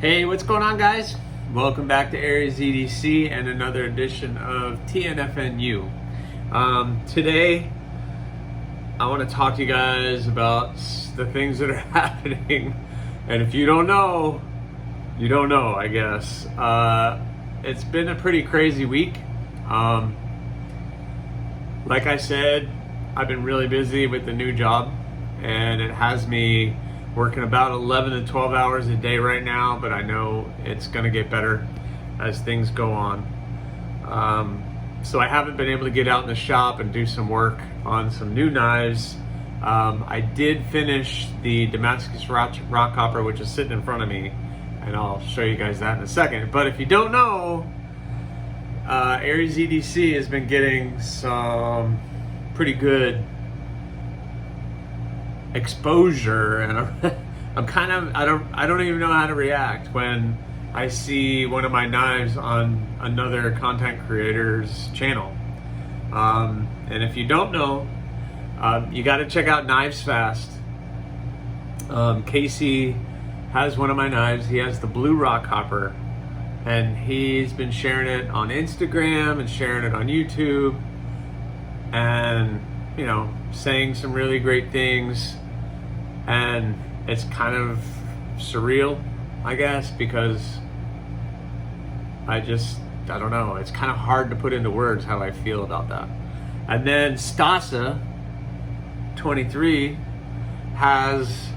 Hey, what's going on, guys? Welcome back to Aries EDC and another edition of TNFNU. Today, I want to talk to you guys about the things that are happening. And if you don't know, you don't know, I guess. It's been a pretty crazy week. Like I said, I've been really busy with the new job, and it has me working about 11 to 12 hours a day right now, but I know it's going to get better as things go on. So I haven't been able to get out in the shop and do some work on some new knives. I did finish the Damascus rock hopper, which is sitting in front of me, and I'll show you guys that in a second. But if you don't know, Aries EDC has been getting some pretty good exposure, and I'm kind of I don't even know how to react when I see one of my knives on another content creator's channel. And if you don't know, you got to check out Knives Fast. Casey has one of my knives. He has the blue rock hopper, and he's been sharing it on Instagram and sharing it on YouTube, and saying some really great things. And it's kind of surreal, I guess, because I don't know, it's kind of hard to put into words how I feel about that. And then Stasa 23 has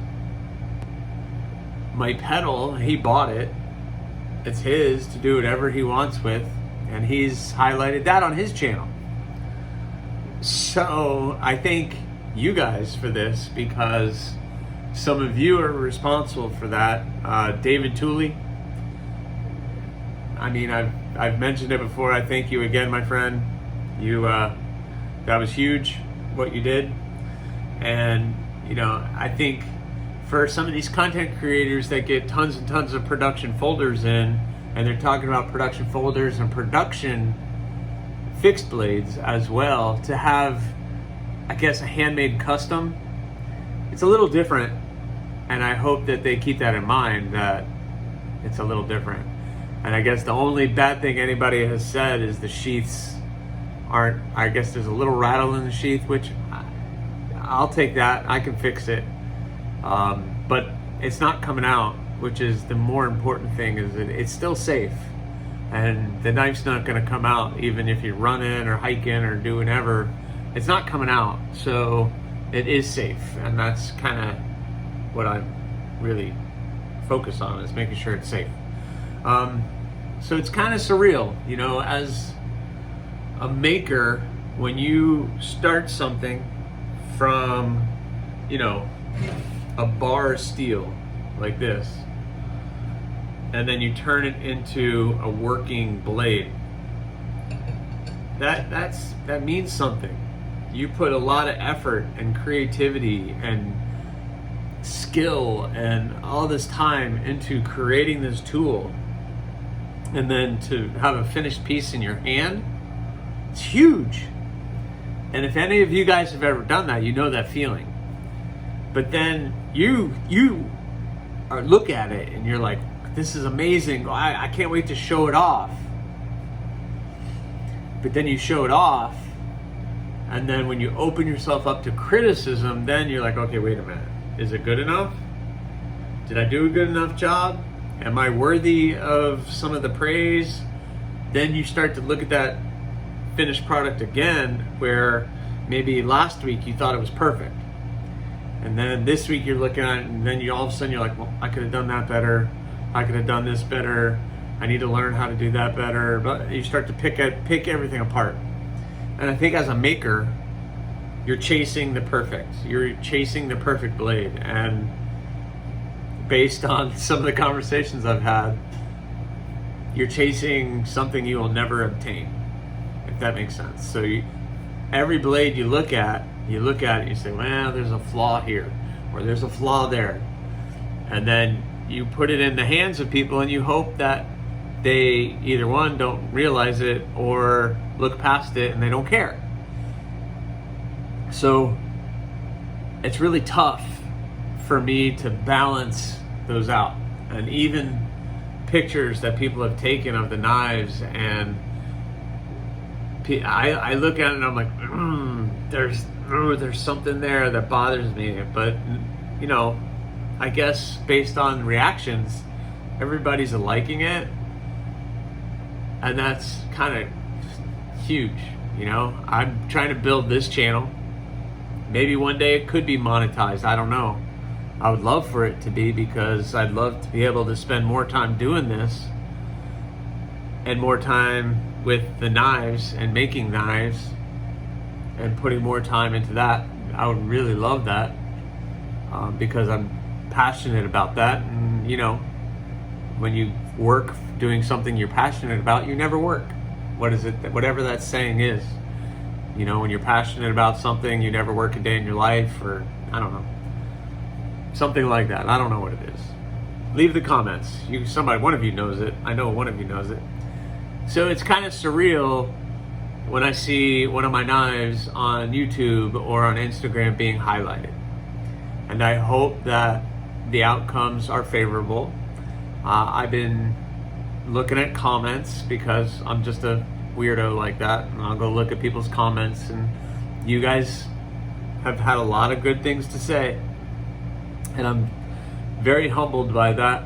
my pedal. He bought it. It's his to do whatever he wants with, and he's highlighted that on his channel. So I thank you guys for this, because some of you are responsible for that. David Tooley, I mean, I've mentioned it before. I thank you again, my friend. You that was huge what you did. And I think for some of these content creators that get tons and tons of production folders in, and they're talking about production folders and production fixed blades as well, to have, I guess, a handmade custom, it's a little different. And I hope that they keep that in mind, that it's a little different. And I guess the only bad thing anybody has said is the sheaths aren't, I guess there's a little rattle in the sheath, which I'll take that. I can fix it. But it's not coming out, which is the more important thing, is that it's still safe. And the knife's not going to come out, even if you're running or hiking or doing whatever. It's not coming out. So it is safe. And that's kind of what I really focus on, is making sure it's safe. So it's kind of surreal, as a maker, when you start something from, a bar of steel like this, and then you turn it into a working blade. That means something. You put a lot of effort and creativity and skill and all this time into creating this tool, and then to have a finished piece in your hand, it's huge. And if any of you guys have ever done that, you know that feeling. But then you look at it and you're like, this is amazing, I can't wait to show it off. But then you show it off, and then when you open yourself up to criticism, then you're like, okay, wait a minute. Is it good enough? Did I do a good enough job? Am I worthy of some of the praise? Then you start to look at that finished product again, where maybe last week you thought it was perfect. And then this week you're looking at it, and then all of a sudden you're like, well, I could have done that better. I could have done this better. I need to learn how to do that better. But you start to pick everything apart. And I think as a maker, you're chasing the perfect. You're chasing the perfect blade. And based on some of the conversations I've had, you're chasing something you will never obtain, if that makes sense. So every blade you look at it and you say, well, there's a flaw here, or there's a flaw there. And then you put it in the hands of people, and you hope that they either, one, don't realize it, or look past it and they don't care. So it's really tough for me to balance those out. And even pictures that people have taken of the knives, and I look at it and I'm like, there's something there that bothers me. But you know, I guess based on reactions, everybody's liking it, and that's kind of huge. You know, I'm trying to build this channel. Maybe one day it could be monetized. I don't know. I would love for it to be, because I'd love to be able to spend more time doing this and more time with the knives and making knives and putting more time into that. I would really love that, because I'm passionate about that. And you know, when you work doing something you're passionate about, you never work. What is it? Whatever that saying is. You know, when you're passionate about something, you never work a day in your life, or I don't know. Something like that. I don't know what it is. Leave the comments. One of you knows it. I know one of you knows it. So it's kind of surreal when I see one of my knives on YouTube or on Instagram being highlighted. And I hope that the outcomes are favorable. I've been looking at comments, because I'm just a weirdo like that, and I'll go look at people's comments, and you guys have had a lot of good things to say, and I'm very humbled by that.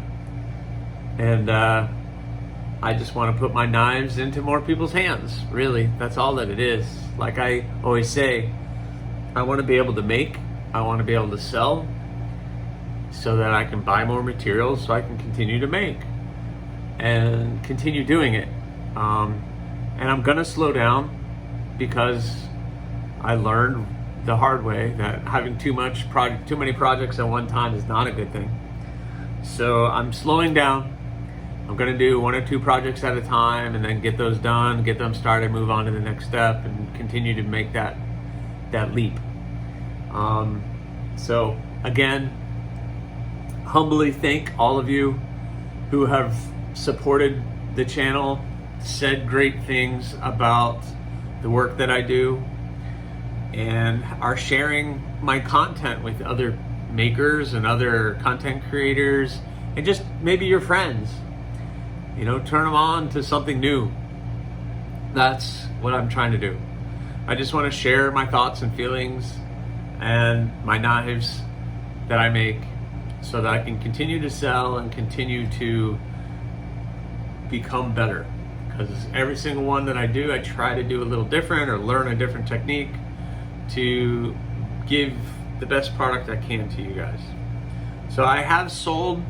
And I just want to put my knives into more people's hands. Really, that's all that it is. Like I always say, I want to be able to make, I want to be able to sell, so that I can buy more materials, so I can continue to make and continue doing it. And I'm gonna slow down, because I learned the hard way that having too many projects at one time is not a good thing. So I'm slowing down. I'm gonna do 1 or 2 projects at a time, and then get those done, get them started, move on to the next step, and continue to make that leap. So again, humbly thank all of you who have supported the channel, said great things about the work that I do, and are sharing my content with other makers and other content creators, and just maybe your friends. You know, turn them on to something new. That's what I'm trying to do. I just want to share my thoughts and feelings and my knives that I make, so that I can continue to sell and continue to become better. Because every single one that I do, I try to do a little different, or learn a different technique to give the best product I can to you guys. So I have sold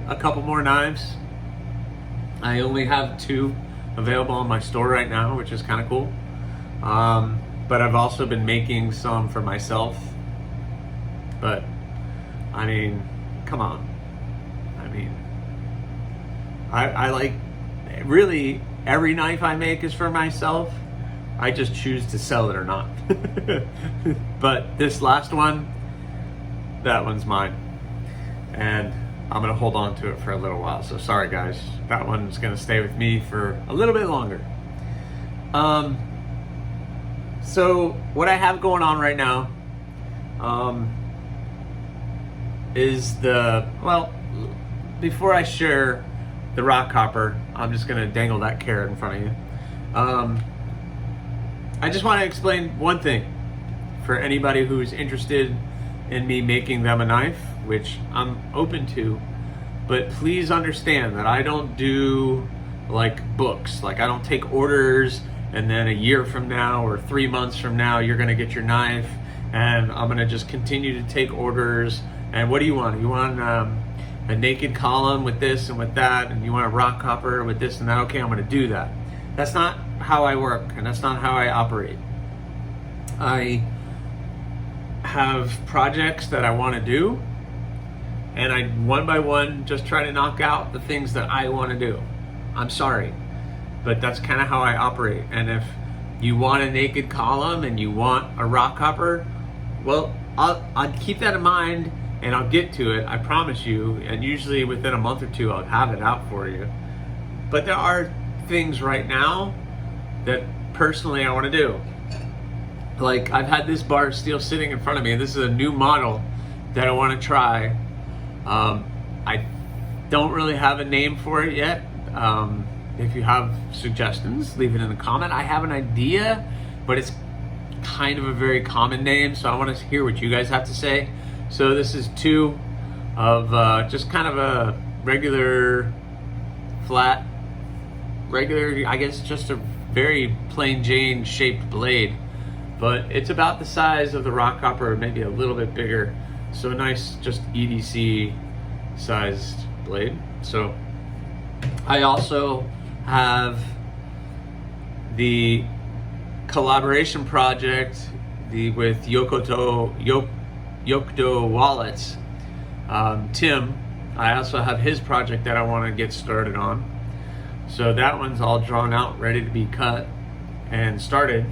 a couple more knives. I only have 2 available in my store right now, which is kind of cool. But I've also been making some for myself. But I mean, come on. I mean, I like, really, every knife I make is for myself. I just choose to sell it or not. But this last one, that one's mine. And I'm gonna hold on to it for a little while. So sorry guys, that one's gonna stay with me for a little bit longer. So what I have going on right now is before I share the rock hopper, I'm just gonna dangle that carrot in front of you. I just want to explain one thing for anybody who's interested in me making them a knife, which I'm open to, but please understand that I don't do like books. Like, I don't take orders and then a year from now or 3 months from now you're gonna get your knife, and I'm gonna just continue to take orders. And what do you want? You want a naked column with this and with that, and you want a rock hopper with this and that? Okay, I'm gonna do that. That's not how I work, and that's not how I operate. I have projects that I want to do, and I one by one just try to knock out the things that I want to do. I'm sorry, but that's kind of how I operate. And if you want a naked column and you want a rock hopper, well, I'll keep that in mind, and I'll get to it, I promise you. And usually within a month or 2 I'll have it out for you. But there are things right now that personally I want to do. Like, I've had this bar of steel sitting in front of me, and this is a new model that I want to try. I don't really have a name for it yet. If you have suggestions, leave it in the comment. I have an idea, but it's kind of a very common name, so I want to hear what you guys have to say. So this is 2 of just kind of a regular, flat, I guess just a very plain Jane shaped blade, but it's about the size of the rock hopper, maybe a little bit bigger. So a nice, just EDC sized blade. So I also have the collaboration project with Yokdo Wallets. Tim, I also have his project that I want to get started on. So that one's all drawn out, ready to be cut and started.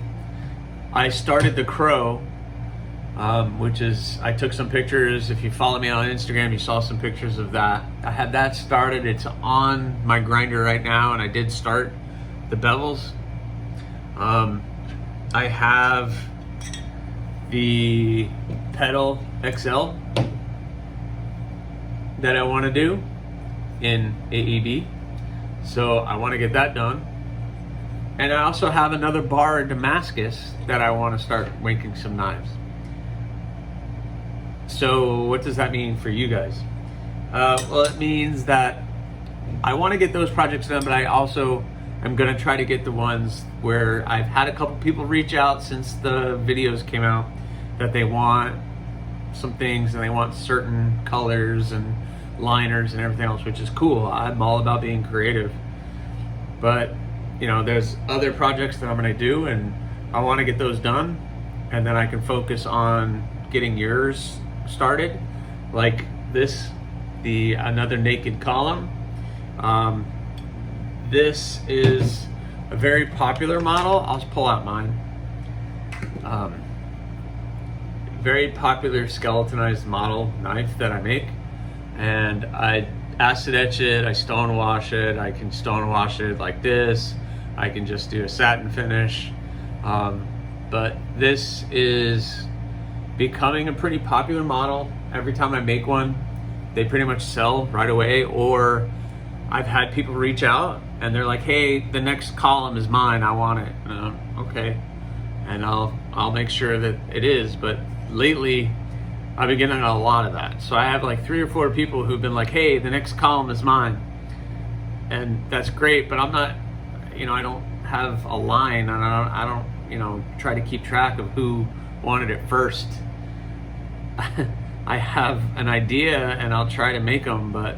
I started the crow, which is, I took some pictures. If you follow me on Instagram, you saw some pictures of that. I had that started. It's on my grinder right now, and I did start the bevels. I have the pedal XL that I want to do in AEB. So I want to get that done. And I also have another bar in Damascus that I want to start making some knives. So what does that mean for you guys? Well, it means that I want to get those projects done, but I also am going to try to get the ones where I've had a couple people reach out since the videos came out that they want some things and they want certain colors and liners and everything else, which is cool. I'm all about being creative. But, you know, there's other projects that I'm going to do, and I want to get those done, and then I can focus on getting yours started, like this, another naked column. This is a very popular model. I'll just pull out mine. Very popular skeletonized model knife that I make, and I acid etch it, I stone wash it. I can stone wash it like this. I can just do a satin finish. But this is becoming a pretty popular model. Every time I make one, they pretty much sell right away, or I've had people reach out and they're like, hey, the next column is mine, I want it. Okay, and I'll make sure that it is. But lately I've been getting a lot of that. So I have like 3 or 4 people who've been like, hey, the next column is mine. And that's great, but I'm not, you know, I don't have a line, and I don't, you know, try to keep track of who wanted it first. I have an idea and I'll try to make them, but,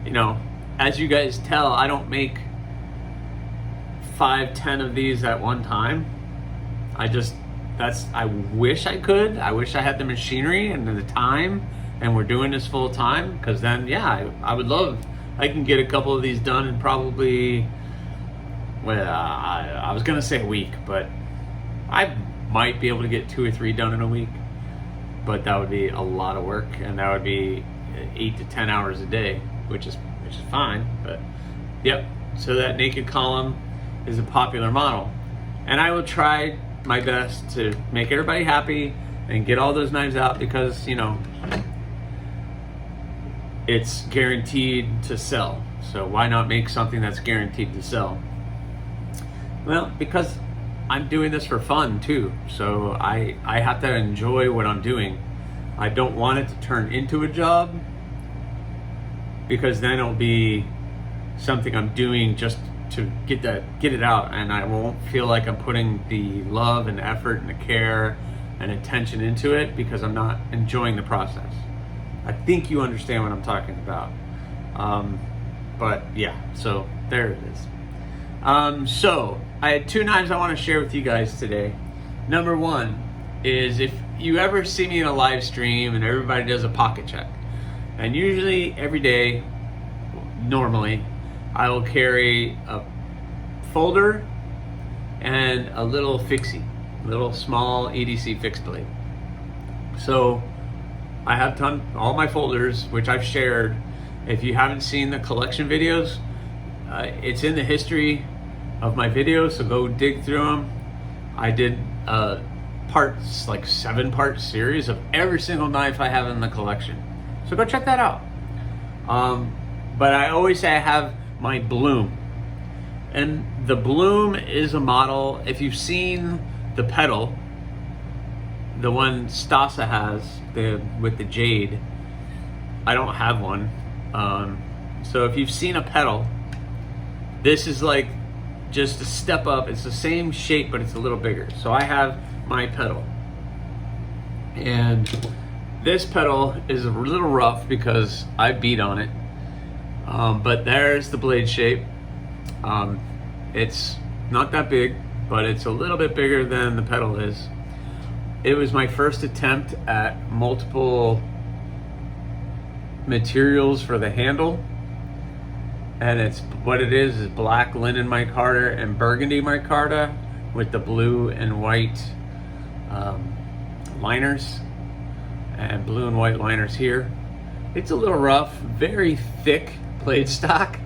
you know, as you guys tell, I don't make 5-10 of these at one time. I wish I could. I wish I had the machinery and the time, and we're doing this full time, because then, yeah, I would love, I can get a couple of these done in probably, well, I was gonna say a week, but I might be able to get 2 or 3 done in a week, but that would be a lot of work, and that would be 8 to 10 hours a day, which is fine. But yep, so that naked column is a popular model, and I will try my best to make everybody happy and get all those knives out, because, you know, it's guaranteed to sell. So why not make something that's guaranteed to sell? Well, because I'm doing this for fun too, so I have to enjoy what I'm doing. I don't want it to turn into a job, because then it'll be something I'm doing just to get it out, and I won't feel like I'm putting the love and effort and the care and attention into it, because I'm not enjoying the process. I think you understand what I'm talking about. But yeah, so there it is. So I had 2 knives I want to share with you guys today. Number 1 is, if you ever see me in a live stream and everybody does a pocket check, and usually every day, normally, I will carry a folder and a little fixie, little small EDC fixed blade. So I have done all my folders, which I've shared. If you haven't seen the collection videos, it's in the history of my videos, so go dig through them. I did parts, like 7-part series of every single knife I have in the collection. So go check that out. but I always say I have my Bloom. And the Bloom is a model, if you've seen the pedal, the one Stasa has, with the jade, I don't have one. So if you've seen a pedal, this is like just a step up. It's the same shape, but it's a little bigger. So I have my pedal. And this pedal is a little rough because I beat on it. But there's the blade shape. It's not that big, but it's a little bit bigger than the pedal is. It was my first attempt at multiple materials for the handle. And it's what it is black linen micarta and burgundy micarta with the blue and white liners, and blue and white liners here. It's a little rough, very thick blade stock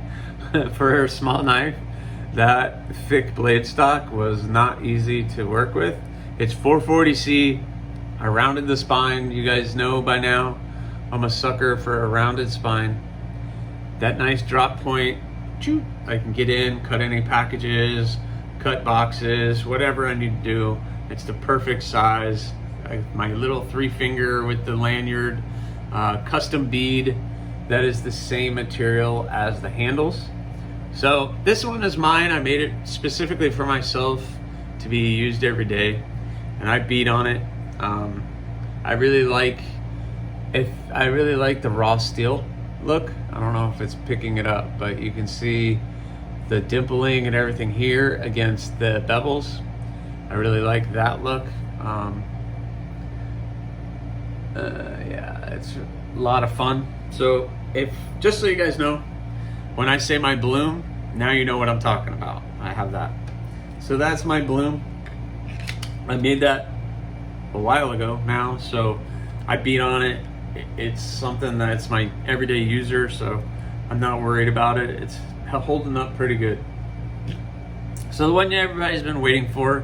for a small knife. That thick blade stock was not easy to work with. It's 440C. I rounded the spine. You guys know by now I'm a sucker for a rounded spine. That nice drop point, I can get in, cut any packages, cut boxes, whatever I need to do. It's the perfect size. My little 3-finger with the lanyard, custom bead that is the same material as the handles. So this one is mine. I made it specifically for myself to be used every day, and I beat on it. I really like the raw steel look. I don't know if it's picking it up, but you can see the dimpling and everything here against the bevels. I really like that look. Yeah, it's a lot of fun. So just so you guys know, when I say my Bloom, now you know what I'm talking about. I have that. So that's my Bloom. I made that a while ago now, so I beat on it. It's something that's my everyday user, so I'm not worried about it. It's holding up pretty good. So the one everybody's been waiting for,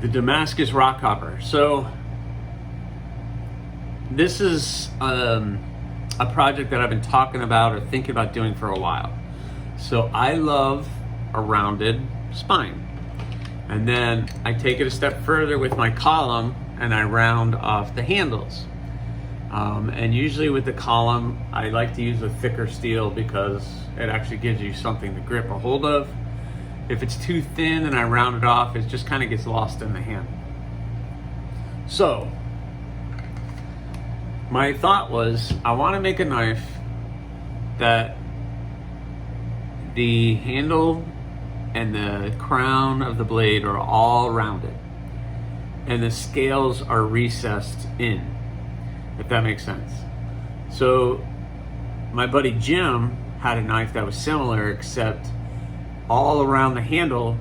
the Damascus rock hopper. So this is a project that I've been talking about or thinking about doing for a while. So I love a rounded spine. And then I take it a step further with my column and I round off the handles. And usually with the column, I like to use a thicker steel because it actually gives you something to grip a hold of. If it's too thin and I round it off, it just kind of gets lost in the hand. So my thought was, I want to make a knife that the handle and the crown of the blade are all rounded and the scales are recessed in, if that makes sense. So my buddy Jim had a knife that was similar, except all around the handle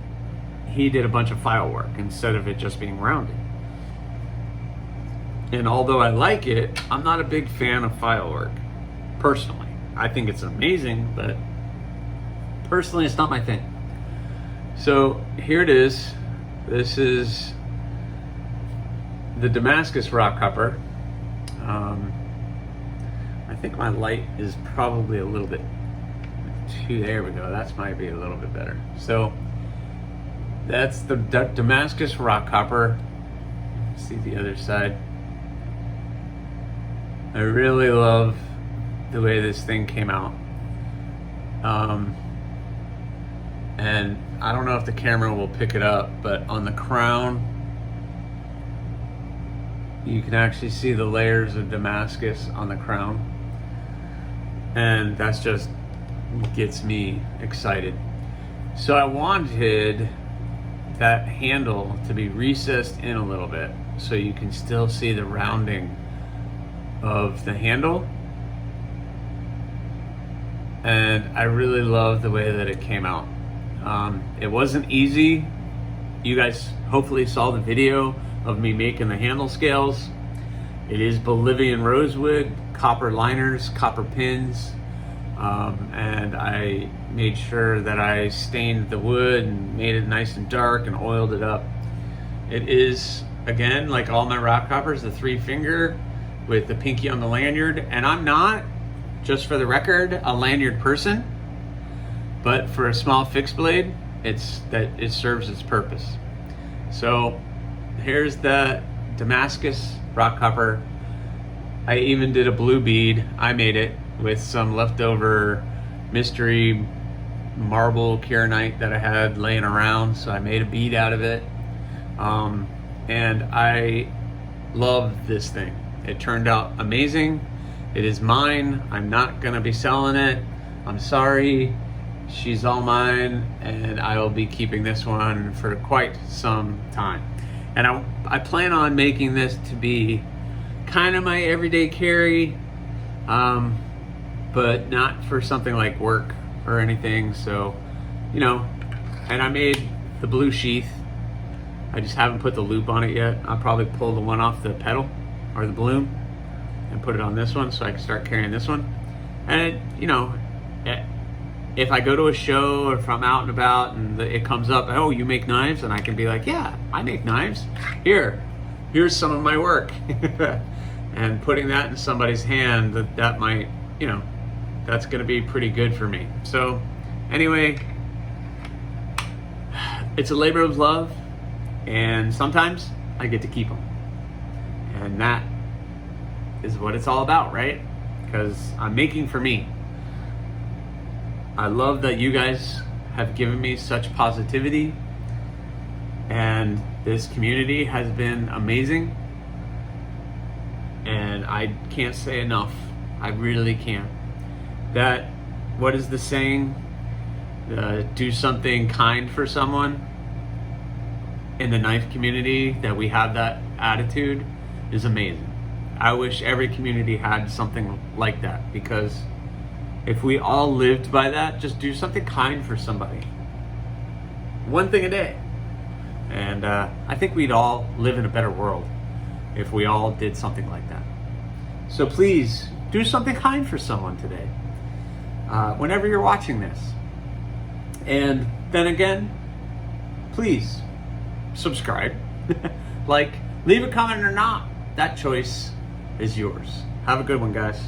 he did a bunch of file work instead of it just being rounded. And although I like it, I'm not a big fan of file work, personally. I think it's amazing, but personally it's not my thing. So here it is. This is the Damascus rock hopper. I think my light is probably a little bit too, there we go, that's might be a little bit better. So that's the Damascus rock hopper. See the other side. I really love the way this thing came out. And I don't know if the camera will pick it up, but on the crown, you can actually see the layers of Damascus on the crown. And that's just gets me excited. So I wanted that handle to be recessed in a little bit so you can still see the rounding of the handle. And I really love the way that it came out. It wasn't easy. You guys hopefully saw the video of me making the handle scales. It is Bolivian rosewood, copper liners, copper pins, and I made sure that I stained the wood and made it nice and dark and oiled it up. It is, again, like all my rock hoppers, the 3-finger with the pinky on the lanyard, and I'm not just for the record, a lanyard person, but for a small fixed blade, it serves its purpose. So here's the Damascus rock copper. I even did a blue bead. I made it with some leftover mystery marble kieranite that I had laying around, so I made a bead out of it. And I love this thing. It turned out amazing. It is mine. I'm not gonna be selling it. I'm sorry. She's all mine, and I will be keeping this one for quite some time. And I plan on making this to be kind of my everyday carry, but not for something like work or anything. So, you know, and I made the blue sheath. I just haven't put the loop on it yet. I'll probably pull the one off the pedal or the balloon and put it on this one so I can start carrying this one. And, you know, if I go to a show or if I'm out and about and it comes up, oh, you make knives? And I can be like, yeah, I make knives. Here's some of my work. And putting that in somebody's hand, that might, you know, that's gonna be pretty good for me. So anyway, it's a labor of love, and sometimes I get to keep them. And that is what it's all about, right? Because I'm making for me. I love that you guys have given me such positivity, and this community has been amazing. And I can't say enough. I really can't. That, what is the saying? Do something kind for someone. In the knife community, that we have that attitude is amazing. I wish every community had something like that, because if we all lived by that, just do something kind for somebody. One thing a day. And I think we'd all live in a better world if we all did something like that. So please, do something kind for someone today, whenever you're watching this. And then again, please, subscribe. Like, leave a comment or not. That choice is yours. Have a good one, guys.